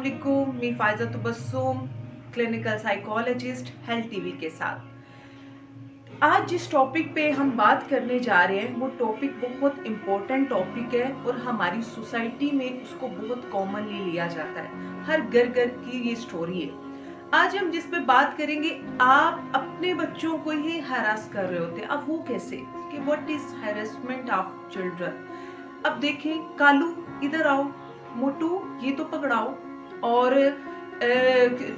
अस्सलामुअलैकुम, मैं Faiza Tabassum, clinical psychologist health TV के साथ। आज जिस टॉपिक पे हम बात करने जा रहे हैं वो टॉपिक बहुत इम्पोर्टेंट टॉपिक है और हमारी सोसाइटी में उसको बहुत कॉमनली लिया जाता है। हर घर घर की ये स्टोरी है। आज हम जिस पे बात करेंगे, आप अपने बच्चों को ही हरास कर रहे होते हैं। अब वो कैसे, कि what is harassment of children. अब देखें, कालू इधर आओ, मोटू ये तो पकड़ाओ, और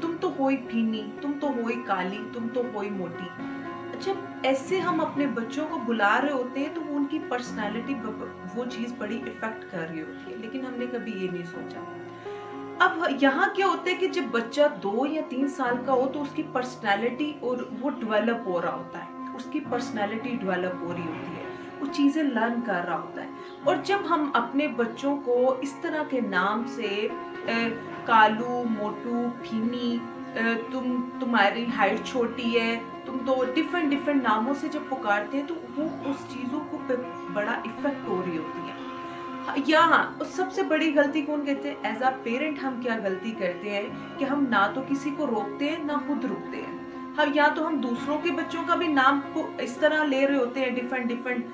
तुम तो होई फीनी, तुम तो होई काली, तुम तो होई मोटी। जब ऐसे हम अपने बच्चों को बुला रहे होते हैं तो वो उनकी पर्सनालिटी, वो चीज बड़ी इफेक्ट कर रही होती है, लेकिन हमने कभी ये नहीं सोचा। अब यहाँ क्या होता है कि जब बच्चा 2 या 3 साल का हो तो उसकी पर्सनालिटी और वो डेवलप हो रहा होता है, उसकी पर्सनालिटी डेवलप हो रही होती है, वो चीजें लर्न कर रहा होता है। और जब हम अपने बच्चों को इस तरह के नाम से कालू, मोटू, फीनी, तुम्हारी हाइट छोटी है, तुम तो डिफरेंट डिफरेंट नामों से जब पुकारते हैं तो वो उस चीजों को बड़ा इफेक्ट हो रही होती है। यहाँ सबसे बड़ी गलती कौन कहते हैं, एज अ पेरेंट हम क्या गलती करते हैं कि हम ना तो किसी को रोकते हैं ना खुद रुकते हैं। हम या तो हम दूसरों के बच्चों का भी नाम को इस तरह ले रहे होते हैं, डिफरेंट डिफरेंट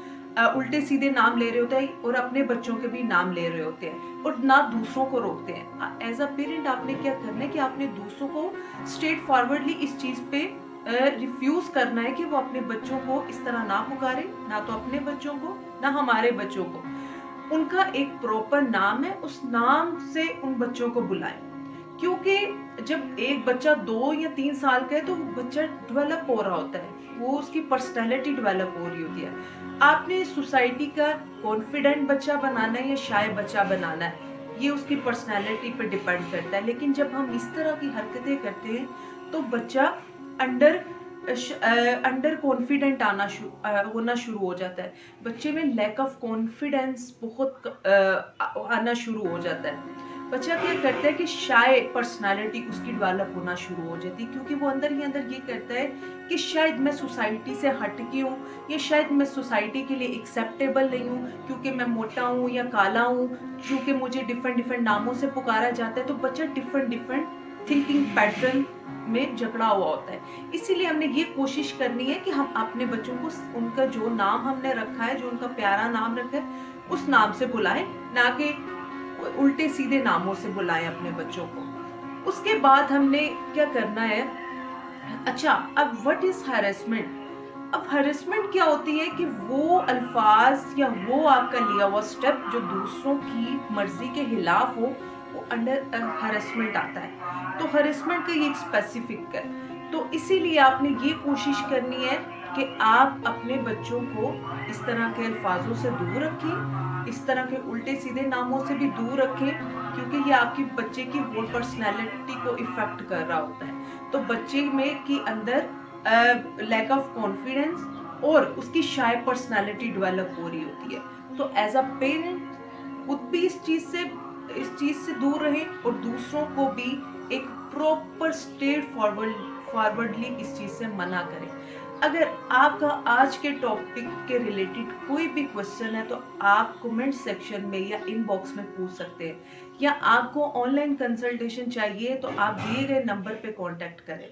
उल्टे सीधे नाम ले रहे होते हैं, और अपने बच्चों के भी नाम ले रहे होते हैं, और ना दूसरों को रोकते हैं। एज अ पेरेंट आपने क्या करना है कि आपने दूसरों को स्ट्रेट फॉरवर्डली इस चीज पे रिफ्यूज करना है कि वो अपने बच्चों को इस तरह ना पुकारे, ना तो अपने बच्चों को ना हमारे बच्चों को। उनका एक प्रॉपर नाम है, उस नाम से उन बच्चों को बुलाएं। क्योंकि जब एक बच्चा 2 या 3 साल का है तो वो बच्चा डेवलप हो रहा होता है, वो उसकी पर्सनैलिटी डेवलप हो रही होती है। आपने सोसाइटी का कॉन्फिडेंट बच्चा बनाना है या शाय बच्चा बनाना है, ये उसकी पर्सनैलिटी पर डिपेंड करता है। लेकिन जब हम इस तरह की हरकतें करते हैं तो बच्चा अंडर अंडर कॉन्फिडेंट होना शुरू हो जाता है। बच्चे में लैक ऑफ कॉन्फिडेंस बहुत आना शुरू हो जाता है। बच्चा क्या करता है कि शाय पर्सनालिटी उसकी डेवलप होना शुरू हो जाती है, क्योंकि वो अंदर ही अंदर ये करता है कि शायद मैं सोसाइटी से हटकी हूँ, या शायद मैं सोसाइटी के लिए एक्सेप्टेबल नहीं हूँ, क्योंकि मैं मोटा हूँ या काला हूँ, क्योंकि मुझे डिफरेंट डिफरेंट नामों से पुकारा जाता है। तो बच्चा डिफरेंट डिफरेंट थिंकिंग पैटर्न में जकड़ा हुआ होता है। इसीलिए हमने ये कोशिश करनी है कि हम अपने बच्चों को उनका जो नाम हमने रखा है, जो उनका प्यारा नाम रखा है, उस नाम से बुलाएं, ना कि उल्टे सीधे नामों से बुलाएं अपने बच्चों को। उसके बाद हमने क्या करना है, अच्छा अब व्हाट इज हैरेसमेंट। अब हैरेसमेंट क्या होती है कि वो अल्फाज या वो आपका लिया हुआ स्टेप जो दूसरों की मर्जी के खिलाफ हो, वो अंडर हैरेसमेंट आता है। तो हैरेसमेंट का ये एक स्पेसिफिक है। तो इसीलिए आपने ये कोशिश करनी है कि आप अपने बच्चों को इस तरह के अल्फाजों से दूर रखें, इस तरह के उल्टे सीधे नामों से भी दूर रखें, क्योंकि ये आपकी बच्चे की होल पर्सनैलिटी को इफेक्ट कर रहा होता है। तो बच्चे में की अंदर लैक ऑफ कॉन्फिडेंस और उसकी शाय पर्सनालिटी डेवलप हो रही होती है। तो एज अ पेरेंट खुद भी इस चीज से दूर रहें, और दूसरों को भी एक प्रॉपर स्ट्रेट फॉरवर्डली इस चीज से मना करें। अगर आपका आज के टॉपिक के रिलेटेड कोई भी क्वेश्चन है तो आप कमेंट सेक्शन में या इनबॉक्स में पूछ सकते हैं, या आपको ऑनलाइन कंसल्टेशन चाहिए तो आप दिए गए नंबर पे कांटेक्ट करें।